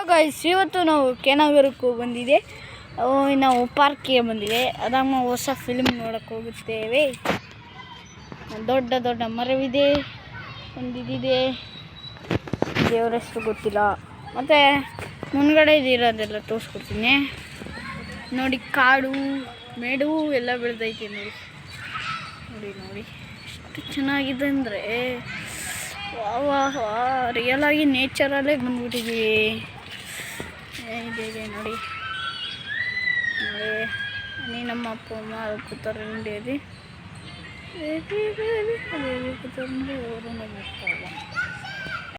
Guys, ಇವತ್ತು ನಾವು ಕೆನಗರಕ್ಕೂ ಬಂದಿದೆ. ನಾವು ಪಾರ್ಕಿಗೆ ಬಂದಿದೆ. ಅದಮ್ಮ ಹೊಸ ಫಿಲ್ಮ್ ನೋಡಕ್ಕೆ ಹೋಗುತ್ತೇವೆ. ದೊಡ್ಡ ದೊಡ್ಡ ಮರವಿದೆ, ಒಂದಿದೆ, ದೇವರ ಹೆಸರು ಗೊತ್ತಿಲ್ಲ. ಮತ್ತು ಮುಂದ್ಗಡೆ ಇರೋದೆಲ್ಲ ತೋರಿಸ್ಕೊಡ್ತೀನಿ ನೋಡಿ. ಕಾಡು ಮೇಡು ಎಲ್ಲ ಬೆಳೆದೈತೆ ನೋಡಿ. ನೋಡಿ ನೋಡಿ ಎಷ್ಟು ಚೆನ್ನಾಗಿದೆ ಅಂದರೆ ವಾ ರಿಯಲ್ ಆಗಿ ನೇಚರಲ್ಲೇ ಬಂದ್ಬಿಟ್ಟಿದ್ದೀವಿ. ಇದೆ ನೋಡಿ ನೋಡಿ ನಮ್ಮ ಅಪ್ಪ ಅಮ್ಮ ಕೂತಾರೆ ನೋಡಿ. ಕೂತಾರೆ ಅವರು